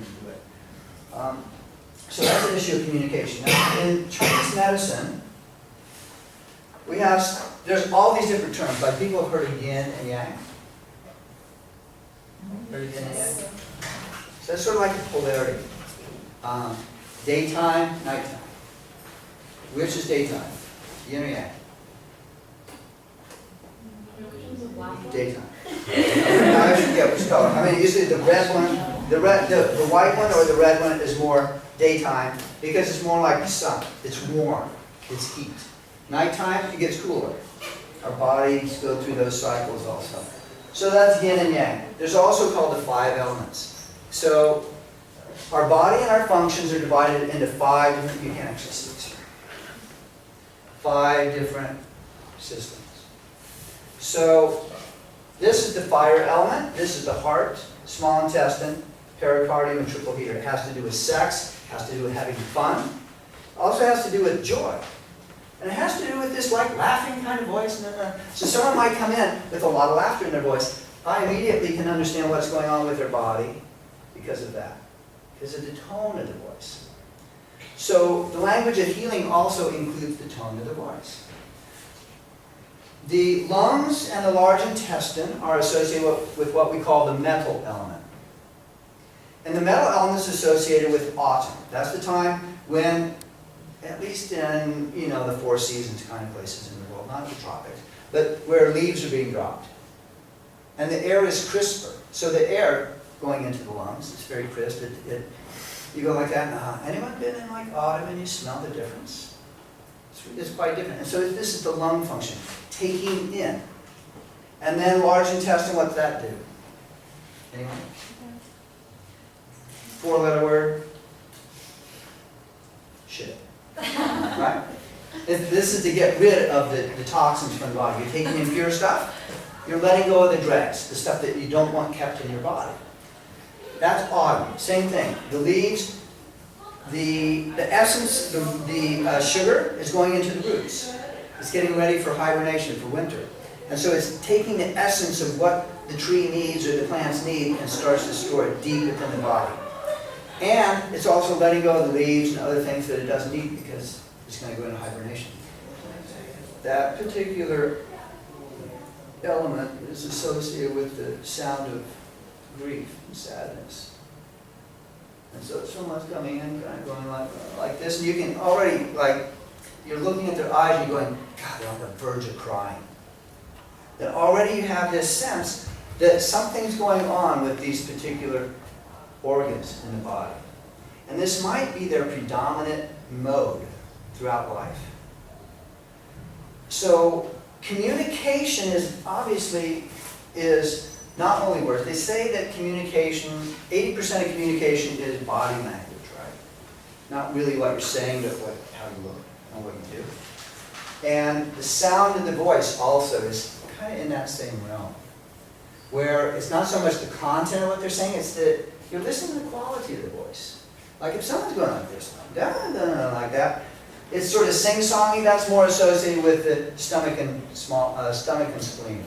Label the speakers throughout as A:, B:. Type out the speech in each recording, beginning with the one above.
A: into it. So that's an issue of communication. Now, in Chinese medicine, there's all these different terms. Like people have heard of yin and yang. Heard of yin and yang? So that's sort of like a polarity. Daytime, nighttime. Which is daytime? Yin or yang? Daytime. I forget which color. I mean, usually the red one, the white one or the red one is more daytime because it's more like the sun. It's warm. It's heat. Nighttime, it gets cooler. Our bodies go through those cycles also. So that's yin and yang. There's also called the 5 elements. So our body and our functions are divided into 5 different, you can't actually see this here, 5 different systems. So this is the fire element, this is the heart, small intestine, pericardium, and triple heater. It has to do with sex, has to do with having fun, also has to do with joy. And it has to do with this like laughing kind of voice. So someone might come in with a lot of laughter in their voice. I immediately can understand what's going on with their body because of that, because of the tone of the voice. So the language of healing also includes the tone of the voice. The lungs and the large intestine are associated with what we call the metal element. And the metal element is associated with autumn. That's the time when, at least in the 4 seasons kind of places in the world, not the tropics, but where leaves are being dropped. And the air is crisper. So the air going into the lungs, it's very crisp. You go like that. Anyone been in like autumn and you smell the difference? It's quite different. And so this is the lung function, taking in. And then large intestine, what's that do? Anyone? 4-letter word? Shit. Right? This is to get rid of the toxins from the body. You're taking in pure stuff. You're letting go of the dregs, the stuff that you don't want kept in your body. That's autumn. Same thing. The leaves, the essence, the sugar is going into the roots. It's getting ready for hibernation, for winter. And so it's taking the essence of what the tree needs or the plants need and starts to store it deep within the body. And it's also letting go of the leaves and other things that it doesn't need because it's going to go into hibernation. That particular element is associated with the sound of grief and sadness. And so someone's coming in, kind of going like this, and you can already, you're looking at their eyes and you're going, God, they're on the verge of crying. Then already you have this sense that something's going on with these particular organs in the body. And this might be their predominant mode throughout life. So communication is not only words. They say that communication, 80% of communication is body language, right? Not really what you're saying, but how you look and what you do. And the sound of the voice also is kind of in that same realm, where it's not so much the content of what they're saying, it's that you're listening to the quality of the voice. Like if someone's going like this, like that, it's sort of sing-songy. That's more associated with the stomach and spleen.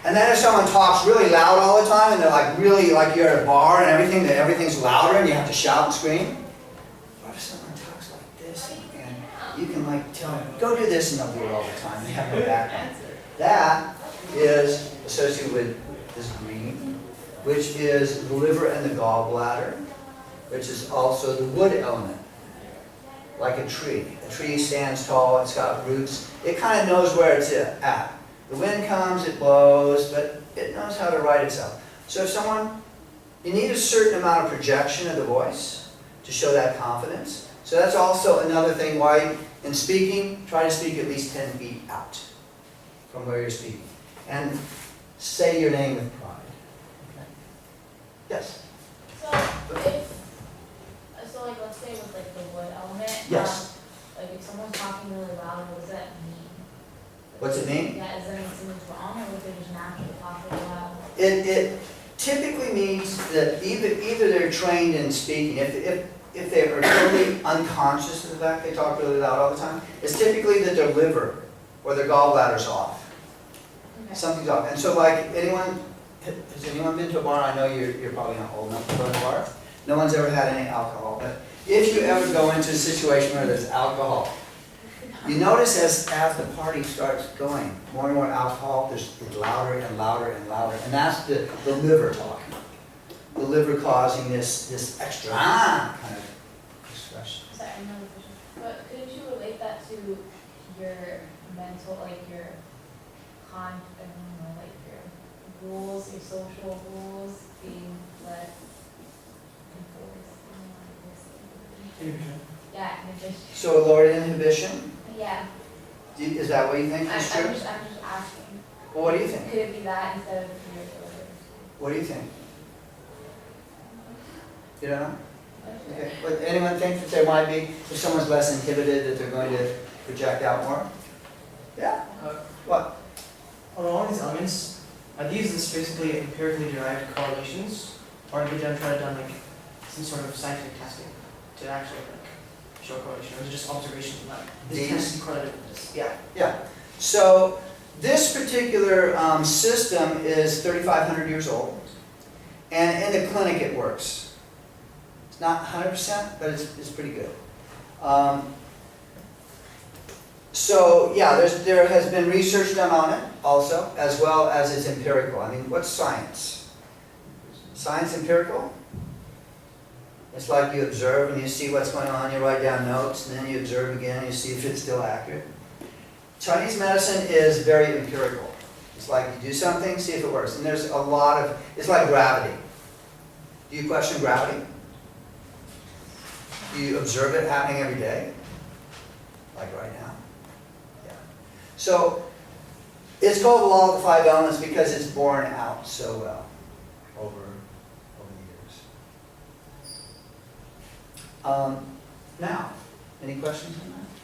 A: And then if someone talks really loud all the time, and they're like really like you're at a bar and everything's louder, and you have to shout and scream. What if someone talks like this, and you can like tell them, go do this, and they'll do it all the time. They have no background. That is associated with this green, which is the liver and the gallbladder, which is also the wood element, like a tree. A tree stands tall, it's got roots. It kind of knows where it's at. The wind comes, it blows, but it knows how to right itself. So if you need a certain amount of projection of the voice to show that confidence. So that's also another thing why in speaking, try to speak at least 10 feet out from where you're speaking. And say your name with pride. Okay. Yes?
B: So let's say with like the wood element.
A: Yes.
B: Like if someone's talking really loud, what does that mean?
A: What's it mean?
B: Yeah, is there something wrong, or would they just naturally talk really loud?
A: It typically means that either they're trained in speaking, if they are totally unconscious of the fact they talk really loud all the time, it's typically that their liver or their gallbladder's off.
B: Okay.
A: Something's off. And so like anyone has anyone been to a bar? I know you're probably not old enough to go to a bar. No one's ever had any alcohol, but if you ever go into a situation where there's alcohol, you notice as the party starts going, more and more alcohol, it's louder and louder and louder, and that's the liver talking. The liver causing this extra kind of expression.
B: Sorry, another question. But couldn't you relate that to your mental, like your I don't know, like your rules, your social rules being less enforced? Yeah, inhibition.
A: So lowered inhibition,
B: Yeah.
A: is that what you think
B: I'm
A: is true?
B: just asking.
A: Well, what do you think?
B: Could it be that instead of your delivery?
A: What do you think? You don't know? Okay. But anyone think that there might be, if someone's less inhibited, that they're going to project out more? Yeah? What?
C: Although all these elements, are these just basically empirically derived correlations, or have they done like some sort of scientific testing to actually like show correlation, or is it just observation like this tends to be correlated with this? Yeah.
A: Yeah. So this particular system is 3,500 years old, and in the clinic it works. It's not 100%, but it's pretty good. So yeah, there has been research done on it also, as well as it's empirical. I mean, what's science? Science empirical? It's like you observe and you see what's going on, you write down notes, and then you observe again and you see if it's still accurate. Chinese medicine is very empirical. It's like you do something, see if it works. And there's a lot of, it's like gravity. Do you question gravity? Do you observe it happening every day? Like right now? Yeah. So, it's called the law of the 5 elements because it's borne out so well over the years. Now, any questions on that?